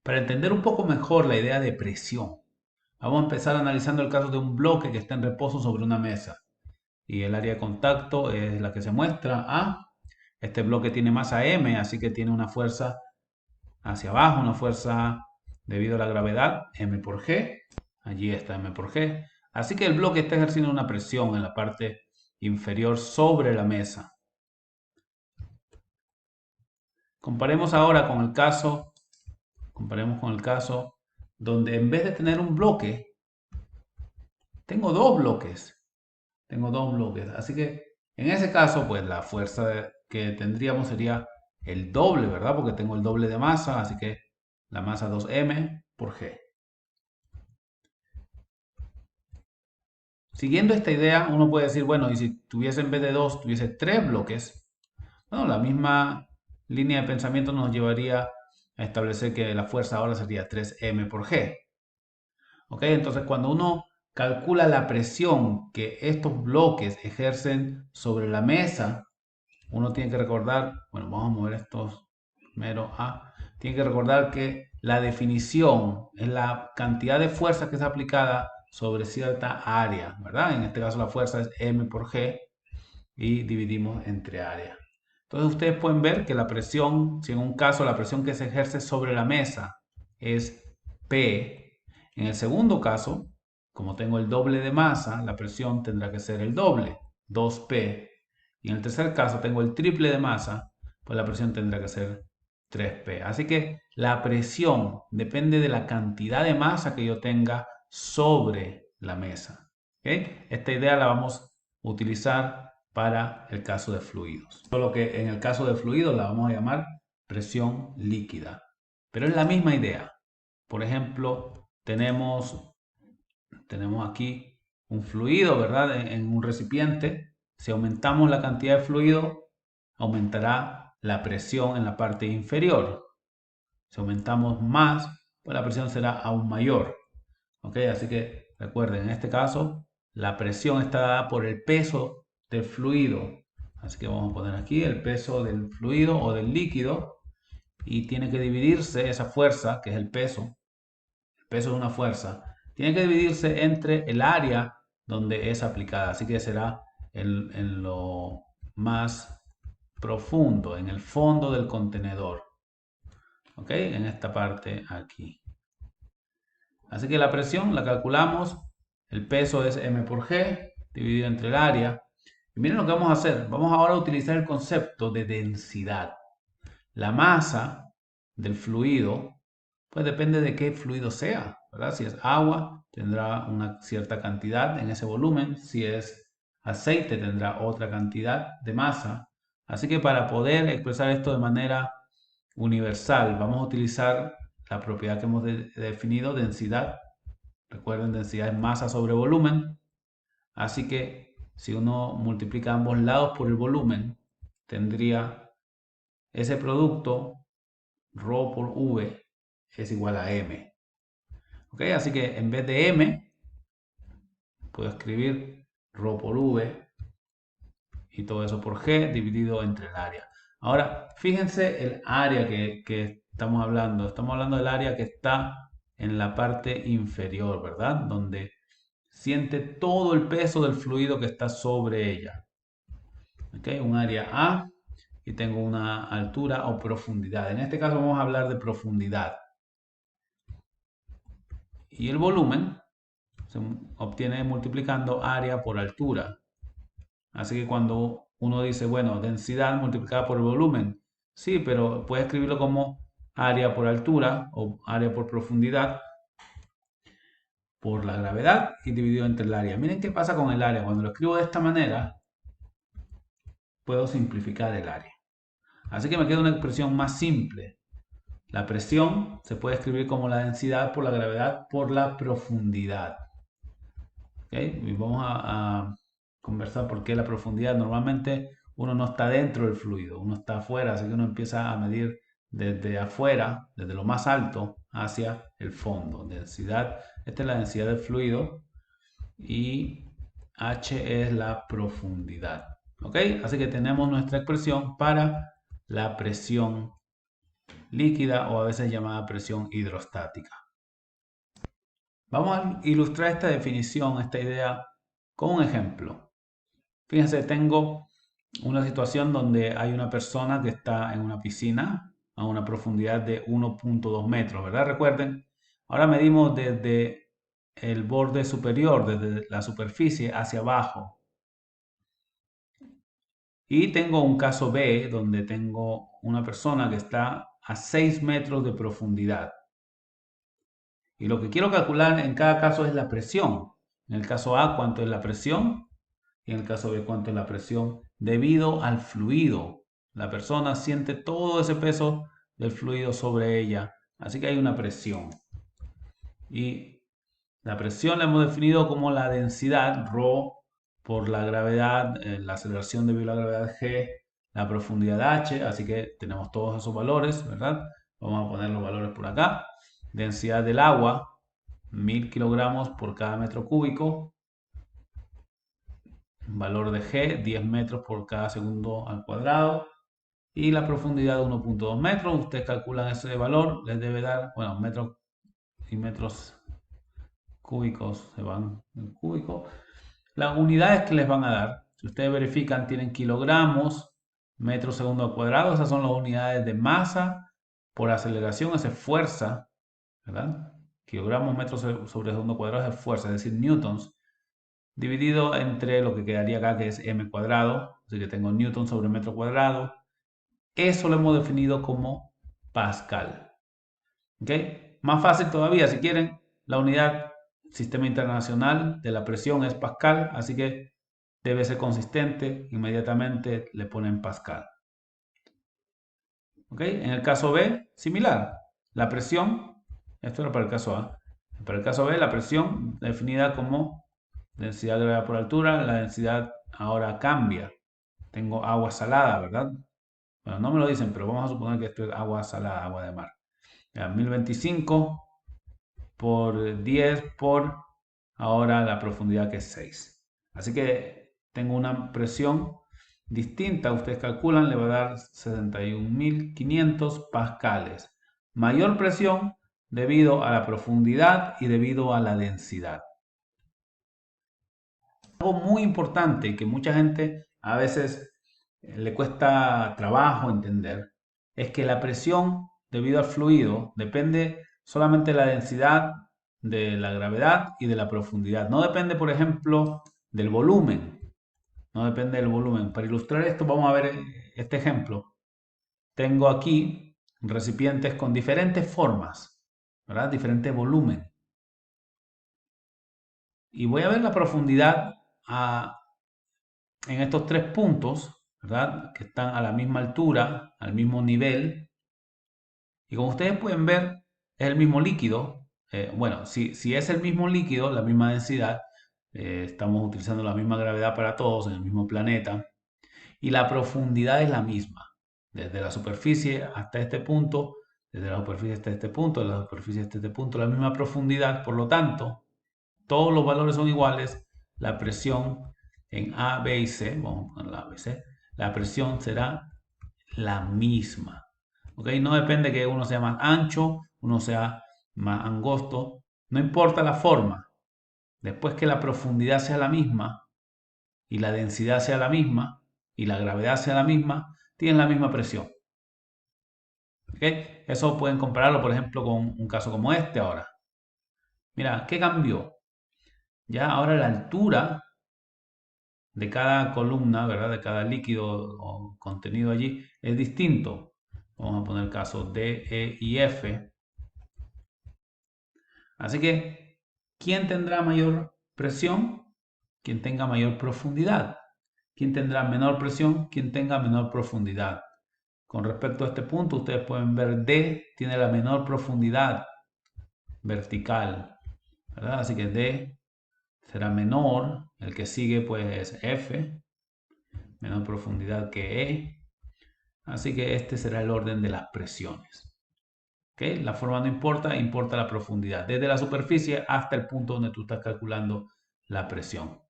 Para entender un poco mejor la idea de presión, vamos a empezar analizando el caso de un bloque que está en reposo sobre una mesa y el área de contacto es la que se muestra A. Este bloque tiene masa M, así que tiene una fuerza hacia abajo, una fuerza debido a la gravedad, M por G. Allí está M por G. Así que el bloque está ejerciendo una presión en la parte inferior sobre la mesa. Comparemos ahora con el caso, comparemos con el caso donde en vez de tener un bloque, tengo dos bloques. Tengo dos bloques. Así que en ese caso, pues la fuerza que tendríamos sería el doble, ¿verdad? Porque tengo el doble de masa, así que la masa 2m por g. Siguiendo esta idea, uno puede decir, bueno, y si tuviese en vez de dos, tuviese tres bloques, bueno, la misma línea de pensamiento nos llevaría a establecer que la fuerza ahora sería 3m por g. ¿Ok? Entonces, cuando uno calcula la presión que estos bloques ejercen sobre la mesa, uno tiene que recordar, bueno, vamos a mover estos primero a, tiene que recordar que la definición es la cantidad de fuerza que es aplicada sobre cierta área, ¿verdad? En este caso la fuerza es m por g y dividimos entre área. Entonces ustedes pueden ver que la presión, si en un caso la presión que se ejerce sobre la mesa es P, en el segundo caso, como tengo el doble de masa, la presión tendrá que ser el doble, 2P. Y en el tercer caso tengo el triple de masa, pues la presión tendrá que ser 3P. Así que la presión depende de la cantidad de masa que yo tenga sobre la mesa. ¿Okay? Esta idea la vamos a utilizar para el caso de fluidos. Solo que en el caso de fluidos la vamos a llamar presión líquida. Pero es la misma idea. Por ejemplo, tenemos aquí un fluido, ¿verdad? En un recipiente. Si aumentamos la cantidad de fluido, aumentará la presión en la parte inferior. Si aumentamos más, pues la presión será aún mayor. ¿Ok? Así que recuerden, en este caso, la presión está dada por el peso del fluido. Así que vamos a poner aquí el peso del fluido o del líquido y tiene que dividirse esa fuerza, que es el peso es una fuerza, tiene que dividirse entre el área donde es aplicada. Así que será en lo más profundo, en el fondo del contenedor. ¿Ok? En esta parte aquí. Así que la presión la calculamos, el peso es m por g dividido entre el área. Y miren lo que vamos a hacer, vamos ahora a utilizar el concepto de densidad. La masa del fluido, pues depende de qué fluido sea, ¿verdad? Si es agua, tendrá una cierta cantidad en ese volumen, si es aceite, tendrá otra cantidad de masa. Así que para poder expresar esto de manera universal, vamos a utilizar la propiedad que hemos definido, densidad. Recuerden, densidad es masa sobre volumen. Así que si uno multiplica ambos lados por el volumen, tendría ese producto, ρ por V, es igual a M. ¿Ok? Así que en vez de M, puedo escribir ρ por V y todo eso por G dividido entre el área. Ahora, fíjense el área que estamos hablando. Estamos hablando del área que está en la parte inferior, ¿verdad? Donde siente todo el peso del fluido que está sobre ella. ¿Okay? Un área A y tengo una altura o profundidad. En este caso vamos a hablar de profundidad. Y el volumen se obtiene multiplicando área por altura. Así que cuando uno dice, bueno, densidad multiplicada por el volumen, sí, pero puedes escribirlo como área por altura o área por profundidad por la gravedad y dividido entre el área. Miren qué pasa con el área. Cuando lo escribo de esta manera, puedo simplificar el área. Así que me queda una expresión más simple. La presión se puede escribir como la densidad por la gravedad por la profundidad. ¿Okay? Y vamos a conversar por qué la profundidad. Normalmente uno no está dentro del fluido, uno está afuera, así que uno empieza a medir desde afuera, desde lo más alto hacia el fondo. Densidad, esta es la densidad del fluido y H es la profundidad. ¿Ok? Así que tenemos nuestra expresión para la presión líquida o a veces llamada presión hidrostática. Vamos a ilustrar esta definición, esta idea, con un ejemplo. Fíjense, tengo una situación donde hay una persona que está en una piscina a una profundidad de 1.2 metros, ¿verdad? Recuerden, ahora medimos desde el borde superior, desde la superficie hacia abajo. Y tengo un caso B donde tengo una persona que está a 6 metros de profundidad. Y lo que quiero calcular en cada caso es la presión. En el caso A, cuánto es la presión. Y en el caso B, cuánto es la presión debido al fluido. La persona siente todo ese peso del fluido sobre ella. Así que hay una presión. Y la presión la hemos definido como la densidad, ρ, por la gravedad, la aceleración debido a la gravedad g, la profundidad h. Así que tenemos todos esos valores, ¿verdad? Vamos a poner los valores por acá. Densidad del agua, 1000 kilogramos por cada metro cúbico. Valor de G, 10 metros por cada segundo al cuadrado. Y la profundidad de 1.2 metros. Ustedes calculan ese valor, les debe dar, bueno, metros y metros cúbicos se van en cúbico. Las unidades que les van a dar, si ustedes verifican, tienen kilogramos, metros segundo al cuadrado. Esas son las unidades de masa por aceleración, esa es fuerza, ¿verdad? Kilogramos, metros sobre segundo cuadrado es fuerza, es decir, newtons, dividido entre lo que quedaría acá, que es m cuadrado, así que tengo newton sobre metro cuadrado. Eso lo hemos definido como pascal. ¿Ok? Más fácil todavía, si quieren, la unidad sistema internacional de la presión es pascal, así que debe ser consistente, inmediatamente le ponen pascal. ¿Ok? En el caso B, similar. La presión, esto era para el caso A, para el caso B, la presión definida como densidad de gravedad por altura, la densidad ahora cambia. Tengo agua salada, ¿verdad? Bueno, no me lo dicen, pero vamos a suponer que esto es agua salada, agua de mar. Ya, 1025 por 10 por ahora la profundidad que es 6. Así que tengo una presión distinta, ustedes calculan, le va a dar 71.500 pascales. Mayor presión debido a la profundidad y debido a la densidad. Algo muy importante que mucha gente a veces le cuesta trabajo entender es que la presión debido al fluido depende solamente de la densidad, de la gravedad y de la profundidad. No depende, por ejemplo, del volumen. No depende del volumen. Para ilustrar esto vamos a ver este ejemplo. Tengo aquí recipientes con diferentes formas, ¿verdad? Diferente volumen. Y voy a ver la profundidad en estos tres puntos, ¿verdad? Que están a la misma altura, al mismo nivel. Y como ustedes pueden ver, es el mismo líquido. Bueno, si es el mismo líquido, la misma densidad, estamos utilizando la misma gravedad para todos en el mismo planeta. Y la profundidad es la misma. Desde la superficie hasta este punto, desde la superficie hasta este punto, de la superficie hasta este punto, la misma profundidad. Por lo tanto, todos los valores son iguales. La presión en A, B y C, vamos a poner la A, B, C, la presión será la misma. ¿Ok? No depende que uno sea más ancho, uno sea más angosto, no importa la forma. Después que la profundidad sea la misma y la densidad sea la misma y la gravedad sea la misma, tienen la misma presión. ¿Ok? Eso pueden compararlo, por ejemplo, con un caso como este ahora. Mira, ¿qué cambió? Ya ahora la altura de cada columna, ¿verdad? De cada líquido o contenido allí es distinto. Vamos a poner el caso D, E y F. Así que, ¿quién tendrá mayor presión? Quien tenga mayor profundidad. ¿Quién tendrá menor presión? Quien tenga menor profundidad. Con respecto a este punto, ustedes pueden ver D tiene la menor profundidad vertical, ¿verdad? Así que D será menor. El que sigue pues es F, menor profundidad que E. Así que este será el orden de las presiones. ¿Okay? La forma no importa, importa la profundidad. Desde la superficie hasta el punto donde tú estás calculando la presión.